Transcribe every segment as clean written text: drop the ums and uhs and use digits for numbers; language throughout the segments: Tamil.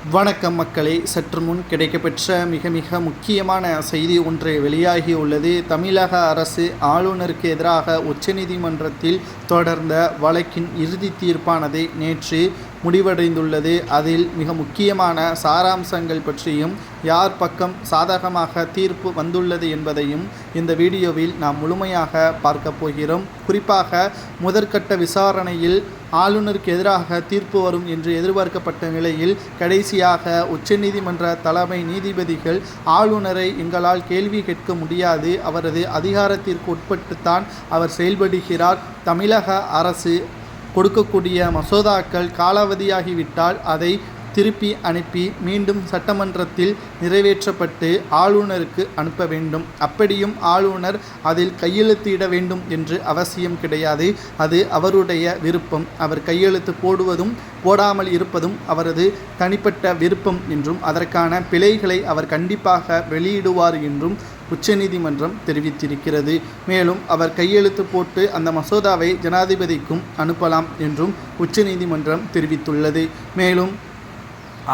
வணக்கம் மக்களே, சற்று முன் கிடைக்கப்பெற்ற மிக முக்கியமான செய்தி ஒன்று வெளியாகியுள்ளது. தமிழக அரசு ஆளுநருக்கு எதிராக உச்சநீதிமன்றத்தில் தொடர்ந்த வழக்கின் இறுதி தீர்ப்பானது நேற்று முடிவடைந்துள்ளது. அதில் மிக முக்கியமான சாராம்சங்கள் பற்றியும் யார் பக்கம் சாதகமாக தீர்ப்பு வந்துள்ளது என்பதையும் இந்த வீடியோவில் நாம் முழுமையாக பார்க்க போகிறோம். குறிப்பாக முதற்கட்ட விசாரணையில் ஆளுநருக்கு எதிராக தீர்ப்பு வரும் என்று எதிர்பார்க்கப்பட்ட நிலையில் கடைசியாக உச்சநீதிமன்ற தலைமை நீதிபதிகள் ஆளுநரை எங்களால் கேள்வி கேட்க முடியாது, அவரது அதிகாரத்திற்கு உட்பட்டுத்தான் அவர் செயல்படுகிறார், தமிழக அரசு கொடுக்கக்கூடிய மசோதாக்கள் காலாவதியாகிவிட்டால் அதை திருப்பி அனுப்பி மீண்டும் சட்டமன்றத்தில் நிறைவேற்றப்பட்டு ஆளுநருக்கு அனுப்ப வேண்டும். அப்படியும் ஆளுநர் அதில் கையெழுத்திட வேண்டும் என்று அவசியம் கிடையாது. அது அவருடைய விருப்பம். அவர் கையெழுத்து போடுவதும் போடாமல் இருப்பதும் அவரது தனிப்பட்ட விருப்பம் என்றும் அதற்கான பிழைகளை அவர் கண்டிப்பாக வெளியிடுவார் என்றும் உச்சநீதிமன்றம் தெரிவித்திருக்கிறது. மேலும் அவர் கையெழுத்து போட்டு அந்த மசோதாவை ஜனாதிபதிக்கும் அனுப்பலாம் என்றும் உச்சநீதிமன்றம் தெரிவித்துள்ளது. மேலும்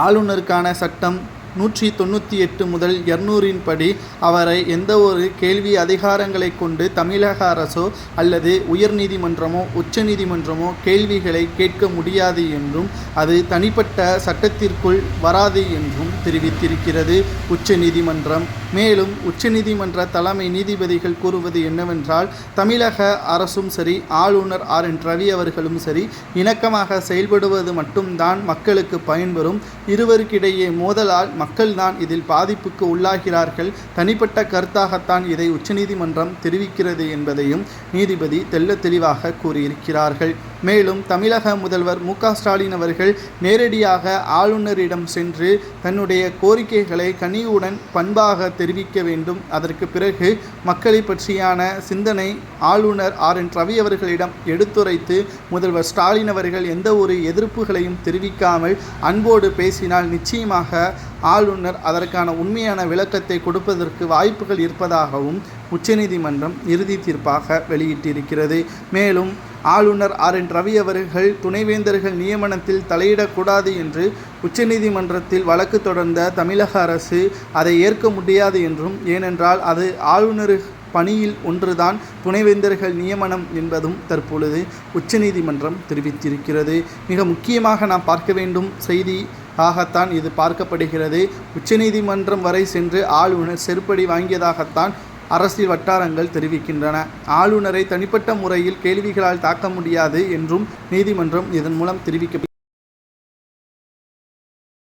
ஆளுநருக்கான சட்டம் 198 முதல் 200 படி அவரை எந்த ஒரு கேள்வி அதிகாரங்களை கொண்டு தமிழக அரசோ அல்லது உயர்நீதிமன்றமோ உச்சநீதிமன்றமோ கேள்விகளை கேட்க முடியாது என்றும் அது தனிப்பட்ட சட்டத்திற்குள் வராது என்றும் தெரிவித்திருக்கிறது உச்சநீதிமன்றம். மேலும் உச்சநீதிமன்ற தலைமை நீதிபதிகள் கூறுவது என்னவென்றால், தமிழக அரசும் சரி ஆளுநர் RN ரவி அவர்களும் சரி இணக்கமாக செயல்படுவது மட்டும்தான் மக்களுக்கு பயன்பெறும். இருவருக்கிடையே மோதலால் மக்கள்தான் இதில் பாதிப்புக்கு உள்ளாகிறார்கள். தனிப்பட்ட கருத்தாகத்தான் இதை உச்சநீதிமன்றம் தெரிவிக்கிறது என்பதையும் நீதிபதி தெளிவாக கூறியிருக்கிறார்கள். மேலும் தமிழக முதல்வர் MK ஸ்டாலின் அவர்கள் நேரடியாக ஆளுநரிடம் சென்று தன்னுடைய கோரிக்கைகளை கனிவுடன் பண்பாக தெரிவிக்க வேண்டும். அதற்கு பிறகு மக்களை பற்றியான சிந்தனை ஆளுநர் RN ரவி அவர்களிடம் எடுத்துரைத்து முதல்வர் ஸ்டாலின் அவர்கள் எந்த ஒரு எதிர்ப்புகளையும் தெரிவிக்காமல் அன்போடு பேசினால் நிச்சயமாக ஆளுநர் அதற்கான உண்மையான விளக்கத்தை கொடுப்பதற்கு வாய்ப்புகள் இருப்பதாகவும் உச்சநீதிமன்றம் இறுதி தீர்ப்பாக வெளியிட்டிருக்கிறது. மேலும் ஆளுநர் RN ரவி அவர்கள் துணைவேந்தர்கள் நியமனத்தில் தலையிடக்கூடாது என்று உச்சநீதிமன்றத்தில் வழக்கு தொடர்ந்த தமிழக அரசு அதை ஏற்க முடியாது என்றும், ஏனென்றால் அது ஆளுநர் பணியில் ஒன்றுதான் துணைவேந்தர்கள் நியமனம் என்பதும் தற்பொழுது உச்சநீதிமன்றம் தெரிவித்திருக்கிறது. மிக முக்கியமாக நாம் பார்க்க வேண்டும் செய்தி ஆகத்தான் இது பார்க்கப்படுகிறது. உச்சநீதிமன்றம் வரை சென்று ஆளுநர் செருப்படி வாங்கியதாகத்தான் அரசியல் வட்டாரங்கள் தெரிவிக்கின்றன. ஆளுநரை தனிப்பட்ட முறையில் கேள்விகளால் தாக்க முடியாது என்றும் நீதிமன்றம் இதன் மூலம் தெரிவிக்க